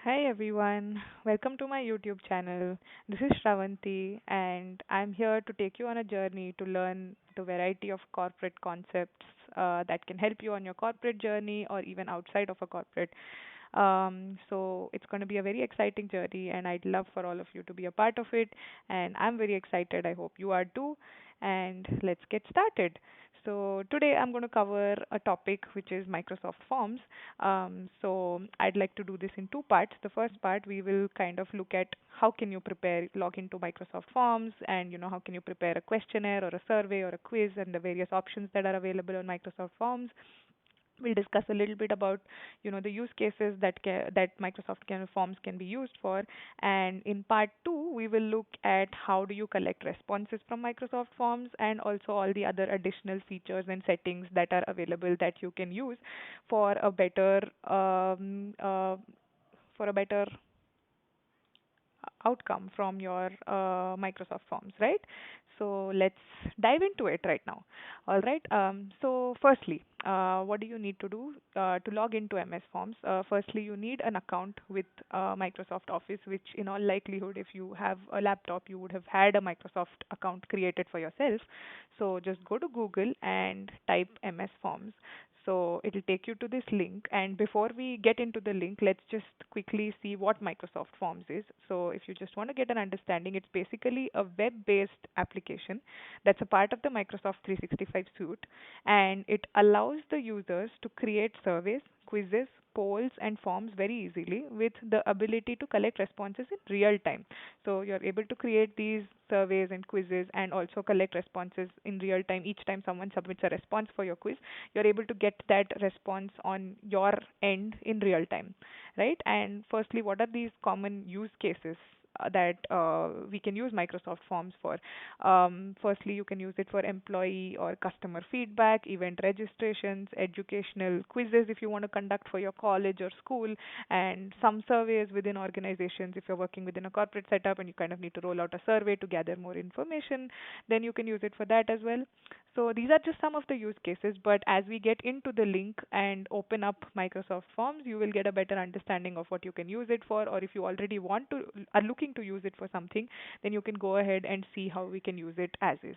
Hi everyone, welcome to my YouTube channel. This is Shravanti and I'm here to take you on a journey to learn the variety of corporate concepts that can help you on your corporate journey or even outside of a corporate. So it's going to be a very exciting journey and I'd love for all of you to be a part of it and I'm very excited. I hope you are too. And let's get started. So today I'm going to cover a topic which is Microsoft Forms. So I'd like to do this in two parts. The first part we will kind of look at how can you log into Microsoft Forms, and how can you prepare a questionnaire or a survey or a quiz and the various options that are available on Microsoft Forms. We'll discuss a little bit about the use cases that Microsoft Forms can be used for, and in part 2 we will look at how do you collect responses from Microsoft Forms and also all the other additional features and settings that are available that you can use for a better for a better outcome from your Microsoft Forms, right? So let's dive into it right now. All right. So firstly, what do you need to do to log into MS Forms? Firstly, you need an account with Microsoft Office, which in all likelihood, if you have a laptop, you would have had a Microsoft account created for yourself. So just go to Google and type MS Forms. So it'll take you to this link. And before we get into the link, let's just quickly see what Microsoft Forms is. So if you just want to get an understanding, it's basically a web-based application that's a part of the Microsoft 365 suite, and it allows the users to create surveys, quizzes, polls, and forms very easily with the ability to collect responses in real time. So you're able to create these surveys and quizzes and also collect responses in real time. Each time someone submits a response for your quiz, you're able to get that response on your end in real time, right? And firstly, what are these common use cases that we can use Microsoft Forms for? Firstly, you can use it for employee or customer feedback, event registrations, educational quizzes if you want to conduct for your college or school, and some surveys within organizations. If you're working within a corporate setup and you kind of need to roll out a survey to gather more information, then you can use it for that as well. So these are just some of the use cases, but as we get into the link and open up Microsoft Forms, you will get a better understanding of what you can use it for, or if you already are looking to use it for something, then you can go ahead and see how we can use it as is,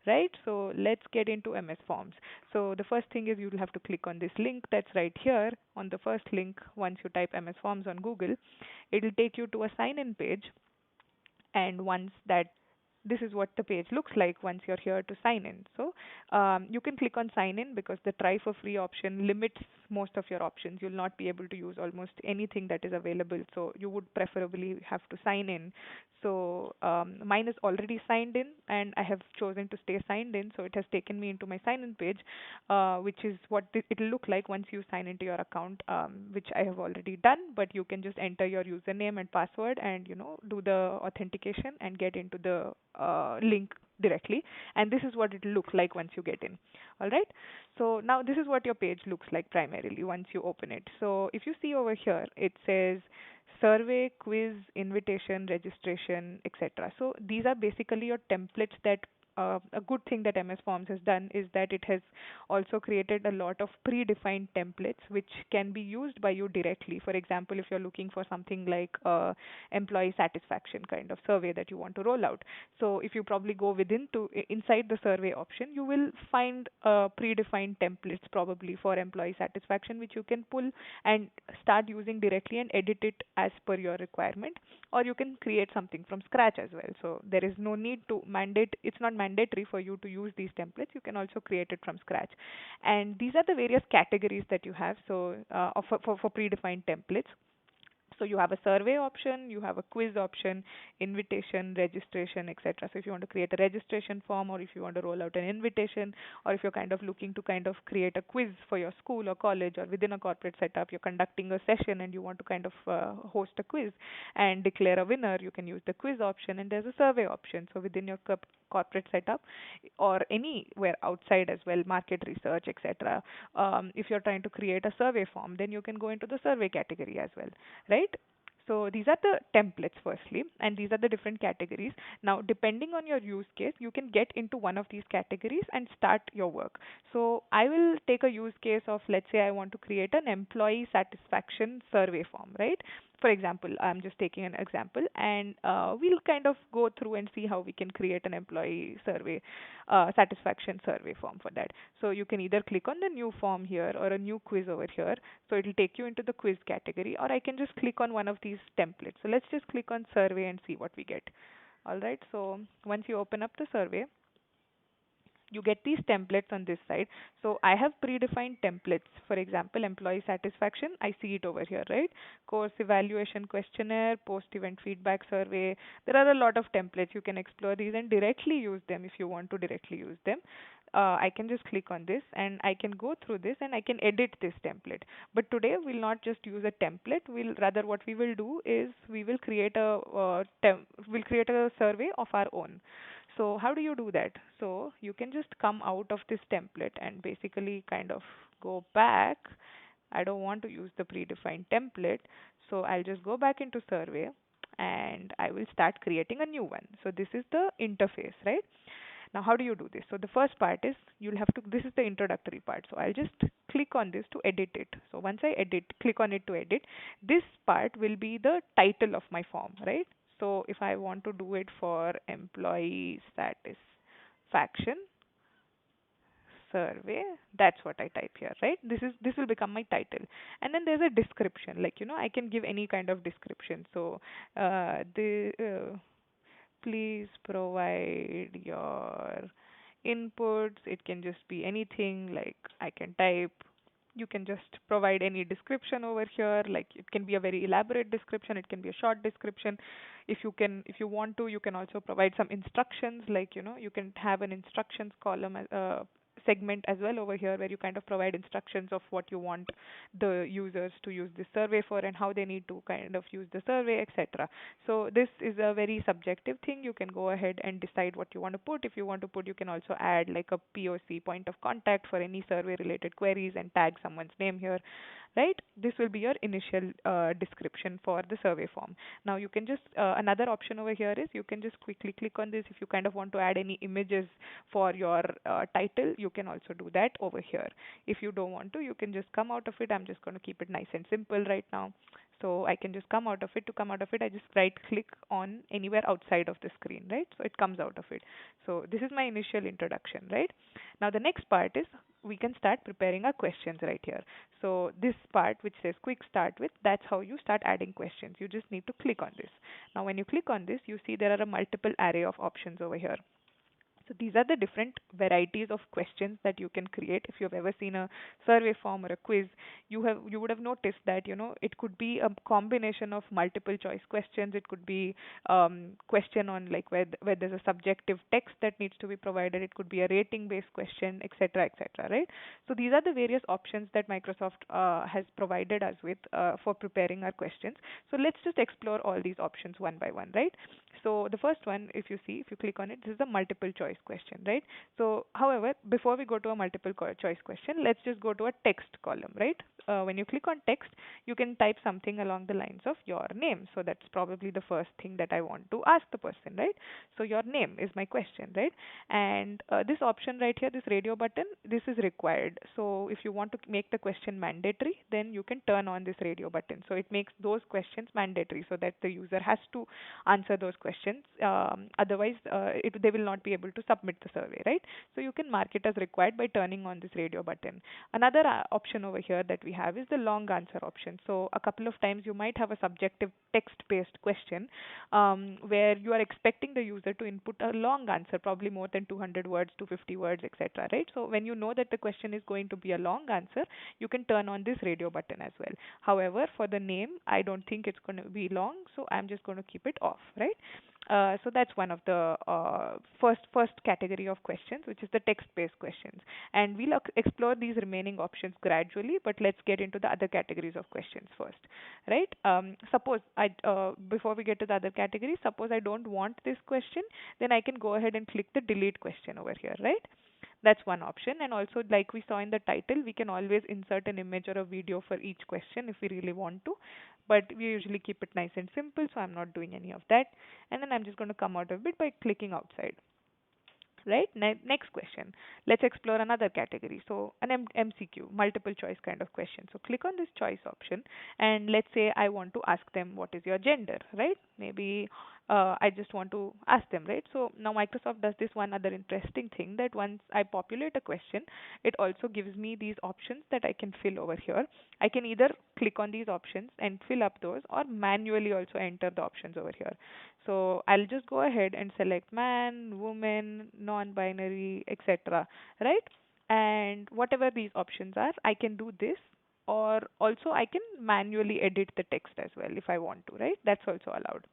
right? So let's get into MS Forms. So the first thing is you'll have to click on this link that's right here. On the first link, once you type MS Forms on Google, it'll take you to a sign-in page, and once that this is what the page looks like once you're here to sign in. So you can click on sign in because the try for free option limits most of your options. You'll not be able to use almost anything that is available. So you would preferably have to sign in. So mine is already signed in and I have chosen to stay signed in. So it has taken me into my sign in page, which is what it'll look like once you sign into your account, which I have already done. But you can just enter your username and password and do the authentication and get into the link directly, and this is what it will look like once you get in. All right, so now this is what your page looks like primarily once you open it. So if you see over here, it says survey, quiz, invitation, registration, etc. So these are basically your templates that a good thing that MS Forms has done is that it has also created a lot of predefined templates which can be used by you directly. For example, if you're looking for something like employee satisfaction kind of survey that you want to roll out, so if you probably go inside the survey option, you will find predefined templates probably for employee satisfaction, which you can pull and start using directly and edit it as per your requirement, or you can create something from scratch as well. So there is no need to mandate. It's not mandatory for you to use these templates. You can also create it from scratch. And these are the various categories that you have. So for predefined templates. So you have a survey option, you have a quiz option, invitation, registration, etc. So if you want to create a registration form, or if you want to roll out an invitation, or if you're kind of looking to kind of create a quiz for your school or college or within a corporate setup, you're conducting a session and you want to kind of host a quiz and declare a winner, you can use the quiz option, and there's a survey option. So within your corporate setup or anywhere outside as well, market research, etc. If you're trying to create a survey form, then you can go into the survey category as well, right? So these are the templates firstly, and these are the different categories. Now, depending on your use case, you can get into one of these categories and start your work. So I will take a use case of, let's say I want to create an employee satisfaction survey form, right? for example, I'm just taking an example, and we'll kind of go through and see how we can create an employee survey, satisfaction survey form for that. So you can either click on the new form here or a new quiz over here. So it'll take you into the quiz category, or I can just click on one of these templates. So let's just click on survey and see what we get. All right. So once you open up the survey, you get these templates on this side. So I have predefined templates. For example, employee satisfaction, I see it over here, right? Course evaluation questionnaire, post-event feedback survey. There are a lot of templates. You can explore these and directly use them if you want to directly use them. I can just click on this and I can go through this and I can edit this template. But today we'll not just use a template. We'll rather what we will do is we will create a we'll create a survey of our own. So how do you do that? So you can just come out of this template and basically kind of go back. I don't want to use the predefined template, so I'll just go back into survey and I will start creating a new one. So this is the interface, right? Now how do you do this? So the first part is you'll have to, this is the introductory part. So I'll just click on this to edit it. So once I edit, click on it to edit, this part will be the title of my form, right? So if I want to do it for employee satisfaction survey, that's what I type here, right? This will become my title. And then there's a description, like I can give any kind of description. So the please provide your inputs. It can just be anything, like I can type. You can just provide any description over here, like it can be a very elaborate description, it can be a short description. If you want to, you can also provide some instructions, like you can have an instructions column segment as well over here, where you kind of provide instructions of what you want the users to use this survey for and how they need to kind of use the survey, etc. So this is a very subjective thing. You can go ahead and decide what you want to put. If you want to put, you can also add like a POC, point of contact, for any survey related queries and tag someone's name here, right? This will be your initial description for the survey form. Now you can just, another option over here is you can just quickly click on this. If you kind of want to add any images for your title, you can also do that over here. If you don't want to, you can just come out of it. I'm just going to keep it nice and simple right now. So I can just come out of it. To come out of it, I just right click on anywhere outside of the screen, right? So it comes out of it. So this is my initial introduction, right? Now the next part is we can start preparing our questions right here. So this part which says quick start with, that's how you start adding questions. You just need to click on this. Now when you click on this, you see there are a multiple array of options over here. So these are the different varieties of questions that you can create. If you've ever seen a survey form or a quiz, you would have noticed that it could be a combination of multiple choice questions. It could be question on like where there's a subjective text that needs to be provided. It could be a rating based question, etc., etc. Right? So these are the various options that Microsoft has provided us with for preparing our questions. So let's just explore all these options one by one, right? So the first one, if you see, if you click on it, this is a multiple choice question, right? So, however, before we go to a multiple choice question, let's just go to a text column, right? When you click on text, you can type something along the lines of your name. So that's probably the first thing that I want to ask the person, right? So your name is my question, right? And this option right here, this radio button, this is required. So if you want to make the question mandatory, then you can turn on this radio button. So it makes those questions mandatory so that the user has to answer those questions. Otherwise, they will not be able to submit the survey, right? So you can mark it as required by turning on this radio button. Another option over here that we have is the long answer option. So a couple of times you might have a subjective text-based question where you are expecting the user to input a long answer, probably more than 200 words, 250 words, etc. Right? So when you know that the question is going to be a long answer, you can turn on this radio button as well. However, for the name, I don't think it's going to be long, so I'm just going to keep it off, right? So that's one of the first category of questions, which is the text-based questions. And we'll explore these remaining options gradually, but let's get into the other categories of questions first, right? Suppose before we get to the other category, suppose I don't want this question, then I can go ahead and click the delete question over here, right? That's one option. And also, like we saw in the title, we can always insert an image or a video for each question if we really want to. But we usually keep it nice and simple, so I'm not doing any of that. And then I'm just going to come out of it by clicking outside. right? Next question. Let's explore another category. So an MCQ, multiple choice kind of question. So click on this choice option, and let's say I want to ask them what is your gender, right? Maybe I just want to ask them, right? So now Microsoft does this one other interesting thing, that once I populate a question, it also gives me these options that I can fill over here. I can either click on these options and fill up those, or manually also enter the options over here. So I'll just go ahead and select man, woman, non-binary, etc. Right? And whatever these options are, I can do this, or also I can manually edit the text as well if I want to, right? That's also allowed.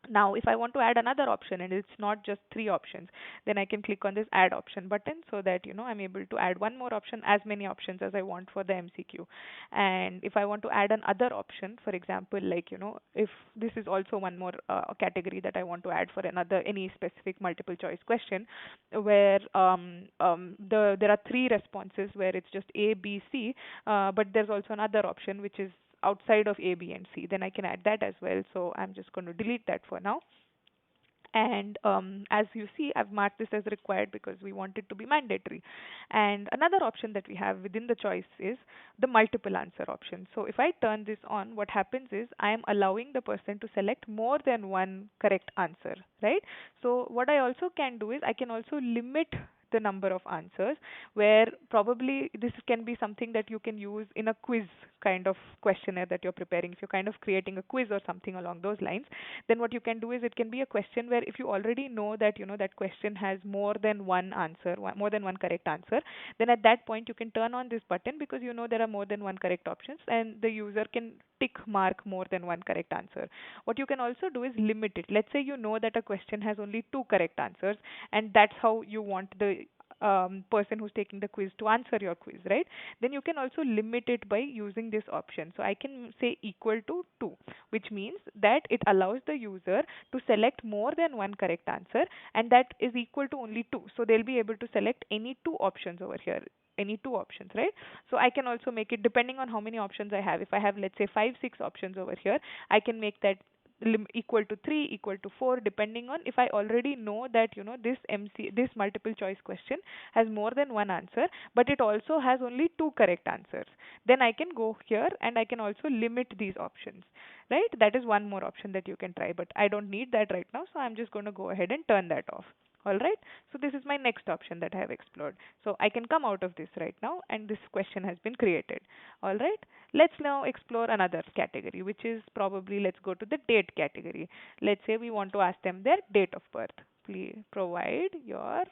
Now, if I want to add another option and it's not just three options, then I can click on this add option button, so that I'm able to add one more option, as many options as I want for the MCQ. And if I want to add another option, for example, like if this is also one more category that I want to add for another any specific multiple choice question, where there are three responses where it's just A, B, C, but there's also another option which is outside of A, B, and C, then I can add that as well. So I'm just going to delete that for now. And as you see, I've marked this as required because we want it to be mandatory. And another option that we have within the choice is the multiple answer option. So if I turn this on, what happens is I am allowing the person to select more than one correct answer, right? So what I also can do is I can also limit the number of answers, where probably this can be something that you can use in a quiz kind of questionnaire that you're preparing. If you're kind of creating a quiz or something along those lines, then what you can do is it can be a question where if you already know that that question has more than one answer, more than one correct answer, then at that point you can turn on this button, because there are more than one correct options, and the user can tick mark more than one correct answer. What you can also do is limit it. Let's say you know that a question has only two correct answers, and that's how you want the person who's taking the quiz to answer your quiz, right? Then you can also limit it by using this option. So I can say equal to 2, which means that it allows the user to select more than one correct answer, and that is equal to only 2. So they'll be able to select any two options over here, any two options, right? So I can also make it depending on how many options I have. If I have, let's say, 5 6 options over here, I can make that equal to 3, equal to 4, depending on if I already know that this multiple choice question has more than one answer, but it also has only two correct answers. Then I can go here and I can also limit these options, right? That is one more option that you can try, but I don't need that right now, so I'm just going to go ahead and turn that off. All right. So this is my next option that I have explored. So I can come out of this right now, and this question has been created. All right. Let's now explore another category, which is probably, let's go to the date category. Let's say we want to ask them their date of birth. Please provide your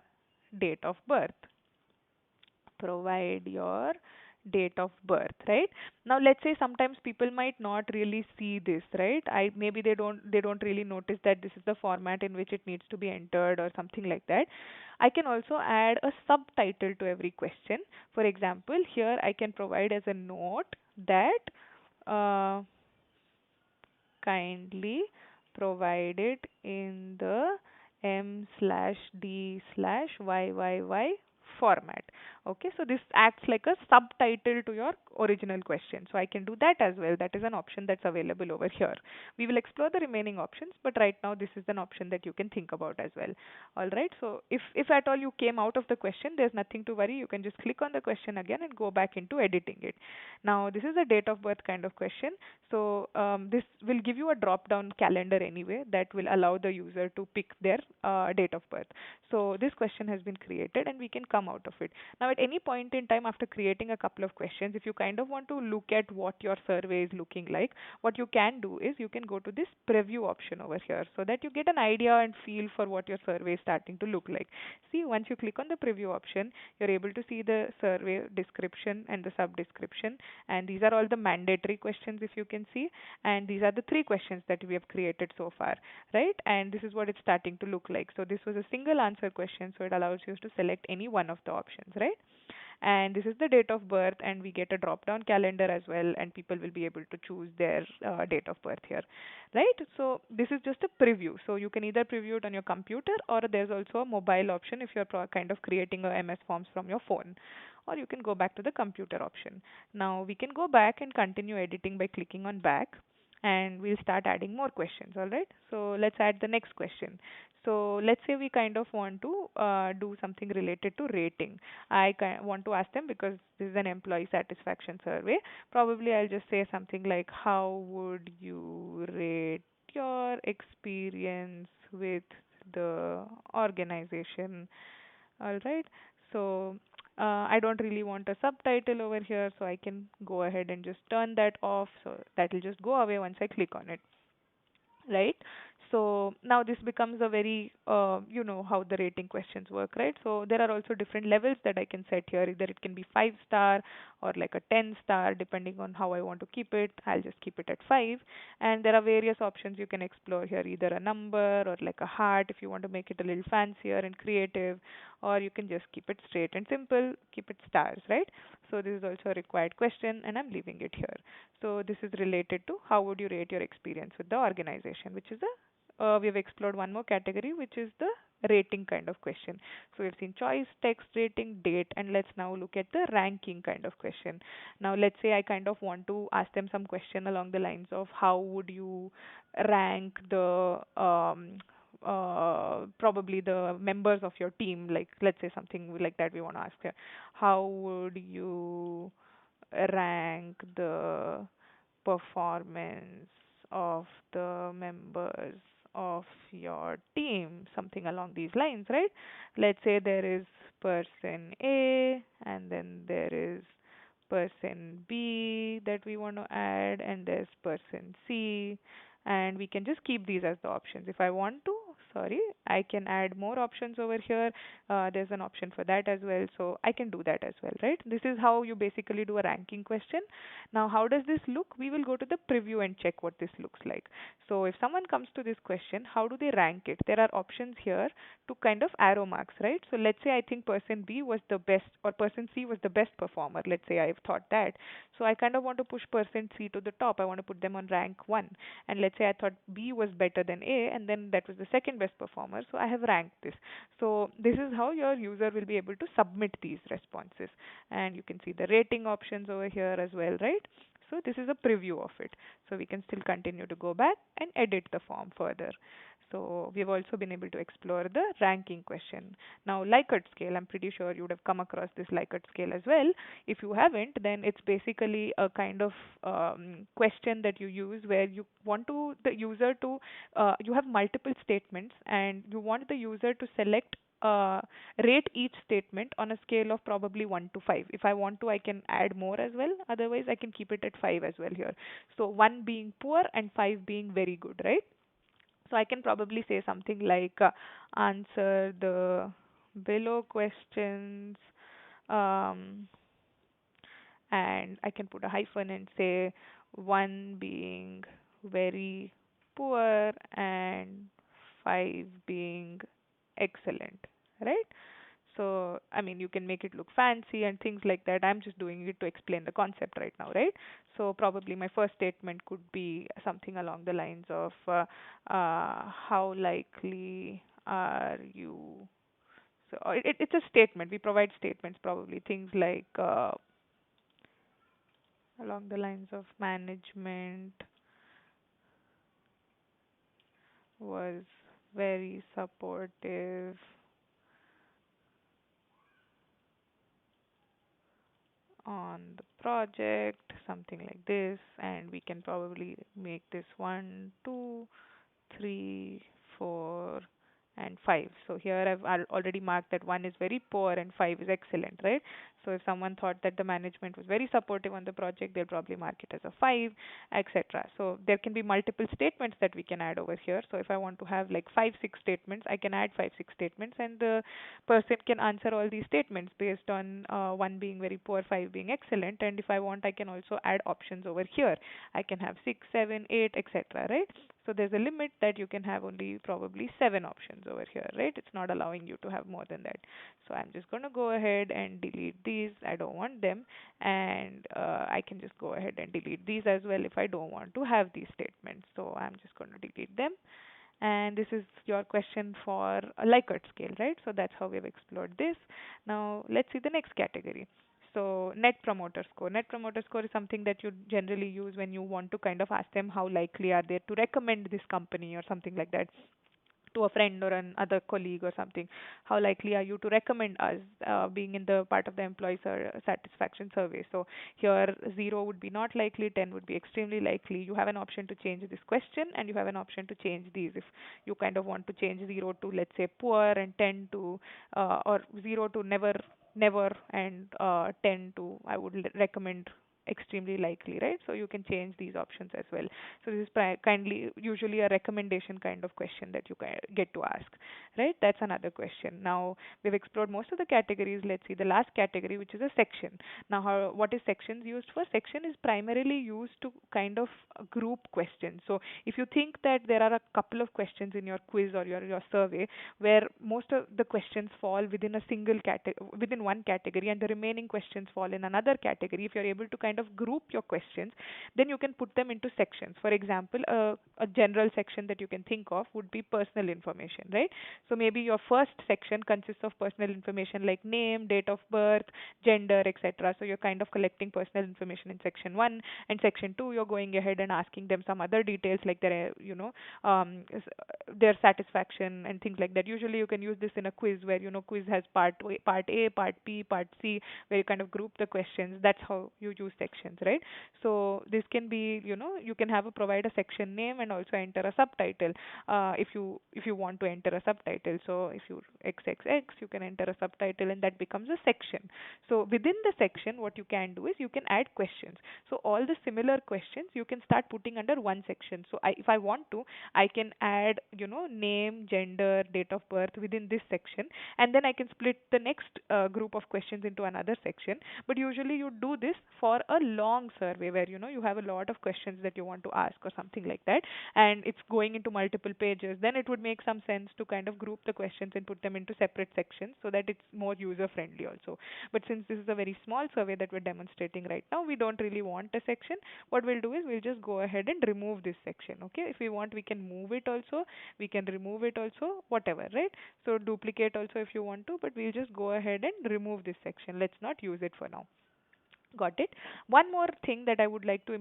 date of birth. Provide your date of birth, right? Now let's say sometimes people might not really see this, right? I maybe they don't really notice that this is the format in which it needs to be entered or something like that. I can also add a subtitle to every question. For example, here I can provide as a note that uh, kindly provided in the M slash D slash YYY format. Okay, so this acts like a subtitle to your original question. So I can do that as well. That is an option that's available over here. We will explore the remaining options, but right now this is an option that you can think about as well. All right, so if at all you came out of the question, there's nothing to worry. You can just click on the question again and go back into editing it. Now this is a date of birth kind of question. So this will give you a drop down calendar anyway that will allow the user to pick their date of birth. So this question has been created and we can come out of it. Now at any point in time after creating a couple of questions, if you kind of want to look at what your survey is looking like, what you can do is you can go to this preview option over here, so that you get an idea and feel for what your survey is starting to look like. See, once you click on the preview option, you're able to see the survey description and the sub description, and these are all the mandatory questions if you can see, and these are the three questions that we have created so far, right? And this is what it's starting to look like. So this was a single answer question, so it allows you to select any one of the options, right? And this is the date of birth, and we get a drop down calendar as well, and people will be able to choose their date of birth here, right? So this is just a preview, so you can either preview it on your computer, or there's also a mobile option if you're kind of creating a MS Forms from your phone, or you can go back to the computer option. Now we can go back and continue editing by clicking on back, and we'll start adding more questions. All right. So let's add the next question. So let's say we kind of want to do something related to rating. Want to ask them because this is an employee satisfaction survey. Probably I'll just say something like, how would you rate your experience with the organization? All right. So I don't really want a subtitle over here, so I can go ahead and just turn that off. So that will just go away once I click on it, right? So now this becomes a very, you know how the rating questions work, right? So there are also different levels that I can set here. Either it can be 5 star or like a 10 star, depending on how I want to keep it. I'll just keep it at 5. And there are various options you can explore here, either a number or like a heart if you want to make it a little fancier and creative, or you can just keep it straight and simple, keep it stars, right? So this is also a required question, and I'm leaving it here. So this is related to how would you rate your experience with the organization, which is a we have explored one more category, which is the rating kind of question. So we've seen choice, text, rating, date, and let's now look at the ranking kind of question. Now let's say I kind of want to ask them some question along the lines of how would you rank the probably the members of your team, like let's say something like that we want to ask her. How would you rank the performance of the members of your team, something along these lines, right? Let's say there is person A and then there is person B that we want to add, and there's person C, and we can just keep these as the options. If I want to, sorry, I can add more options over here. There's an option for that as well, so I can do that as well, right? This is how you basically do a ranking question. Now, how does this look? We will go to the preview and check what this looks like. So, if someone comes to this question, how do they rank it? There are options here to kind of arrow marks, right? So, let's say I think person B was the best or person C was the best performer. Let's say I've thought that. So, I kind of want to push person C to the top. I want to put them on rank 1. And let's say I thought B was better than A, and then that was the second best performer. So, I have ranked this. So, this is how your user will be able to submit these responses. And you can see the rating options over here as well, right? So this is a preview of it. So we can still continue to go back and edit the form further. So we've also been able to explore the ranking question. Now Likert scale, I'm pretty sure you would have come across this Likert scale as well. If you haven't, then it's basically a kind of question that you use where you want to the user to you have multiple statements and you want the user to select rate each statement on a scale of probably 1 to 5. If I want to, I can add more as well. Otherwise, I can keep it at 5 as well here. So 1 being poor and 5 being very good, right? So I can probably say something like answer the below questions, um, and I can put a hyphen and say 1 being very poor and 5 being excellent, right? So, I mean, you can make it look fancy and things like that. I'm just doing it to explain the concept right now, right? So, probably my first statement could be something along the lines of how likely are you? So, it's a statement. We provide statements, probably things like along the lines of management was very supportive on the project, something like this, and we can probably make this 1, 2, 3, 4, and 5. So here I've already marked that 1 is very poor and 5 is excellent, right? So if someone thought that the management was very supportive on the project, they'll probably mark it as a 5, etc. So there can be multiple statements that we can add over here. So if I want to have like 5, 6 statements, I can add 5, 6 statements, and the person can answer all these statements based on 1 being very poor, 5 being excellent. And if I want, I can also add options over here. I can have 6, 7, 8, etc. Right? So there's a limit that you can have only probably 7 options over here, right? It's not allowing you to have more than that. So I'm just going to go ahead and delete these. I don't want them. And I can just go ahead and delete these as well if I don't want to have these statements. So I'm just going to delete them. And this is your question for a Likert scale, right? So that's how we've explored this. Now let's see the next category. So net promoter score. Net promoter score is something that you generally use when you want to kind of ask them how likely are they to recommend this company or something like that to a friend or an other colleague or something. How likely are you to recommend us, being in the part of the employee satisfaction survey? So here 0 would be not likely, 10 would be extremely likely. You have an option to change this question, and you have an option to change these. If you kind of want to change 0 to, let's say, poor, and 10 to or 0 to never, and 10 to I would recommend extremely likely, right? So you can change these options as well. So this is kindly usually a recommendation kind of question that you get to ask, right? That's another question. Now we've explored most of the categories. Let's see the last category, which is a section. Now, what is sections used for? Section is primarily used to kind of group questions. So if you think that there are a couple of questions in your quiz or your survey where most of the questions fall within a single category, within one category, and the remaining questions fall in another category, if you're able to kind of group your questions, then you can put them into sections. For example, a general section that you can think of would be personal information, right? So maybe your first section consists of personal information like name, date of birth, gender, etc. So you're kind of collecting personal information in section 1, and section 2 you're going ahead and asking them some other details like their satisfaction and things like that. Usually you can use this in a quiz where quiz has part A, part B, part C, where you kind of group the questions. That's how you use sections, right? So this can be, you can have a provide a section name and also enter a subtitle, if you want to enter a subtitle. So if you XXX, you can enter a subtitle and that becomes a section. So within the section, what you can do is you can add questions. So all the similar questions you can start putting under one section. So if I want to, I can add, name, gender, date of birth within this section, and then I can split the next group of questions into another section. But usually you do this for a long survey where you have a lot of questions that you want to ask or something like that, and it's going into multiple pages. Then it would make some sense to kind of group the questions and put them into separate sections so that it's more user friendly also. But since this is a very small survey that we're demonstrating right now, we don't really want a section. What we'll do is we'll just go ahead and remove this section. Okay, if we want, we can move it also, we can remove it also, whatever, right? So duplicate also if you want to, but we'll just go ahead and remove this section. Let's not use it for now. Got it. One more thing that I would like to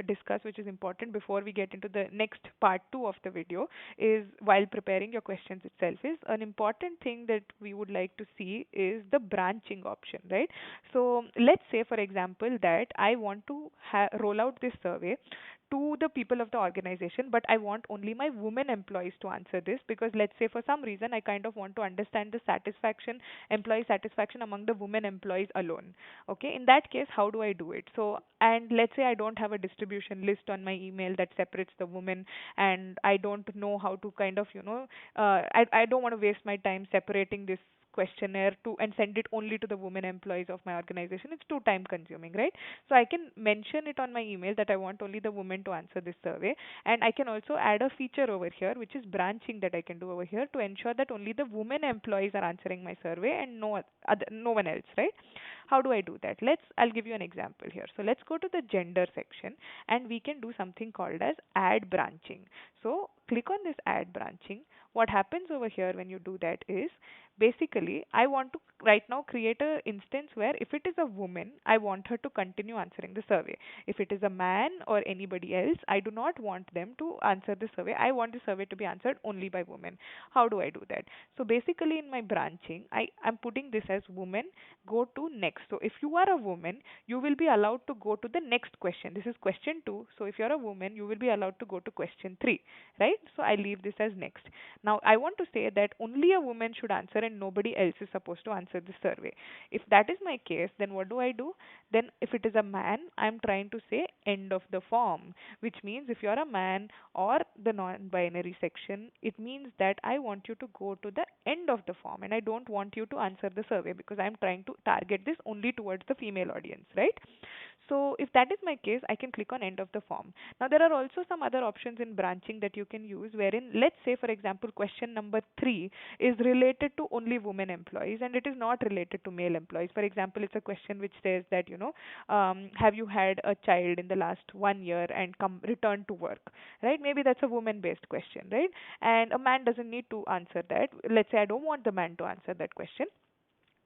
discuss, which is important before we get into the next part 2 of the video, is while preparing your questions itself, is an important thing that we would like to see is the branching option, right? So let's say, for example, that I want to roll out this survey to the people of the organization, but I want only my women employees to answer this, because let's say for some reason I kind of want to understand the employee satisfaction among the women employees alone. Okay, in that case, how do I do it? So, and let's say I don't have a distribution list on my email that separates the women, and I don't know how to kind of, I don't want to waste my time separating this questionnaire to and send it only to the women employees of my organization. It's too time consuming, right? So I can mention it on my email that I want only the women to answer this survey, and I can also add a feature over here, which is branching, that I can do over here to ensure that only the women employees are answering my survey and no one else, right? How do I do that? I'll give you an example here. So let's go to the gender section, and we can do something called as add branching. So click on this add branching. What happens over here when you do that is, basically I want to right now create a instance where if it is a woman, I want her to continue answering the survey. If it is a man or anybody else, I do not want them to answer the survey. I want the survey to be answered only by women. How do I do that? So basically in my branching, I'm putting this as woman, go to next. So if you are a woman, you will be allowed to go to the next question. This is question 2. So if you're a woman, you will be allowed to go to question 3, right? So I leave this as next. Now I want to say that only a woman should answer and nobody else is supposed to answer the survey. If that is my case, then what do I do? Then if it is a man, I'm trying to say end of the form, which means if you're a man or the non-binary section, it means that I want you to go to the end of the form and I don't want you to answer the survey, because I'm trying to target this only towards the female audience, right? So if that is my case, I can click on end of the form. Now there are also some other options in branching that you can use, wherein let's say for example question number 3 is related to only women employees and it is not related to male employees. For example, it's a question which says that, have you had a child in the last 1 year and come return to work, right? Maybe that's a woman based question, right? And a man doesn't need to answer that. Let's say I don't want the man to answer that question.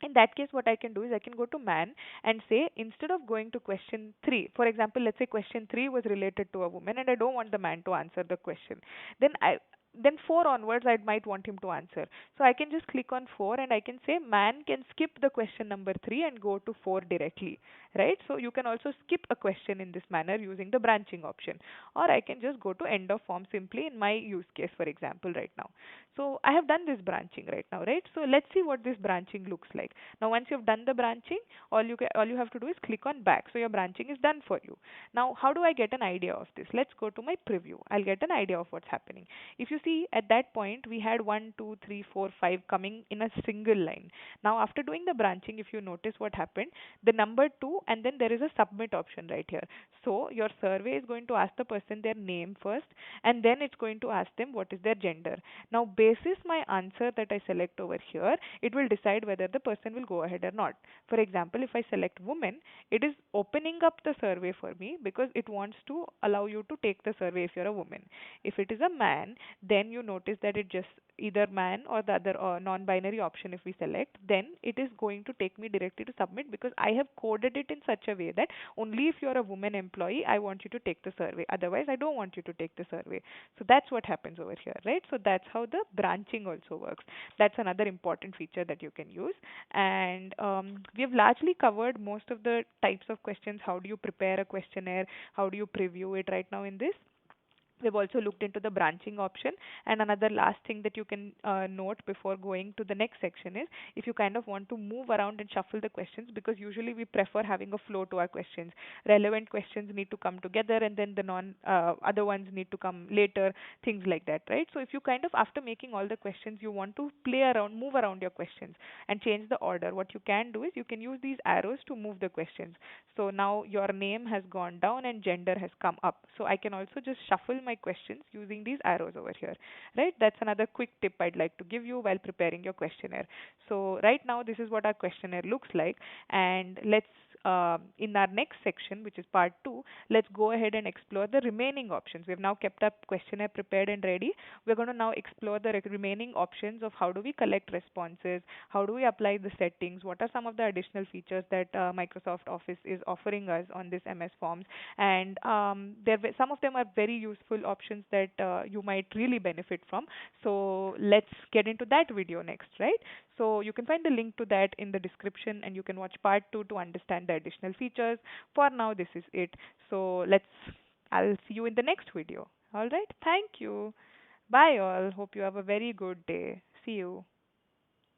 In that case, what I can do is I can go to man and say, instead of going to question 3, for example, let's say question 3 was related to a woman and I don't want the man to answer the question, then I then 4 onwards I might want him to answer. So I can just click on 4 and I can say man can skip the question number 3 and go to 4 directly, right? So you can also skip a question in this manner using the branching option, or I can just go to end of form simply in my use case, for example, right now. So I have done this branching right now, right? So let's see what this branching looks like. Now once you've done the branching, all you have to do is click on back. So your branching is done for you. Now how do I get an idea of this? Let's go to my preview. I'll get an idea of what's happening. If you see at that point we had 1, 2, 3, 4, 5 coming in a single line. Now after doing the branching, if you notice what happened, the number 2 and then there is a submit option right here. So your survey is going to ask the person their name first, and then it's going to ask them what is their gender. Now, basis my answer that I select over here, it will decide whether the person will go ahead or not. For example, if I select woman, it is opening up the survey for me because it wants to allow you to take the survey if you're a woman. If it is a man, then you notice that it just either man or the other non-binary option if we select, then it is going to take me directly to submit because I have coded it in such a way that only if you're a woman employee, I want you to take the survey. Otherwise, I don't want you to take the survey. So that's what happens over here, right? So that's how the branching also works. That's another important feature that you can use. And we have largely covered most of the types of questions. How do you prepare a questionnaire? How do you preview it right now in this? We've also looked into the branching option. And another last thing that you can note before going to the next section is if you kind of want to move around and shuffle the questions, because usually we prefer having a flow to our questions. Relevant questions need to come together and then the non other ones need to come later, things like that, right? So if you kind of, after making all the questions, you want to play around, move around your questions and change the order, what you can do is you can use these arrows to move the questions. So now your name has gone down and gender has come up. So I can also just shuffle my questions using these arrows over here, right? That's another quick tip I'd like to give you while preparing your questionnaire. So right now this is what our questionnaire looks like, and let's in our next section, which is part 2, let's go ahead and explore the remaining options. We have now kept our questionnaire prepared and ready. We're going to now explore the remaining options of how do we collect responses, how do we apply the settings, what are some of the additional features that Microsoft Office is offering us on this MS Forms, and some of them are very useful options that you might really benefit from. So let's get into that video next, right? So you can find the link to that in the description, and you can watch part 2 to understand the additional features. For now, this is it. So I'll see you in the next video. All right. Thank you. Bye all. Hope you have a very good day. See you.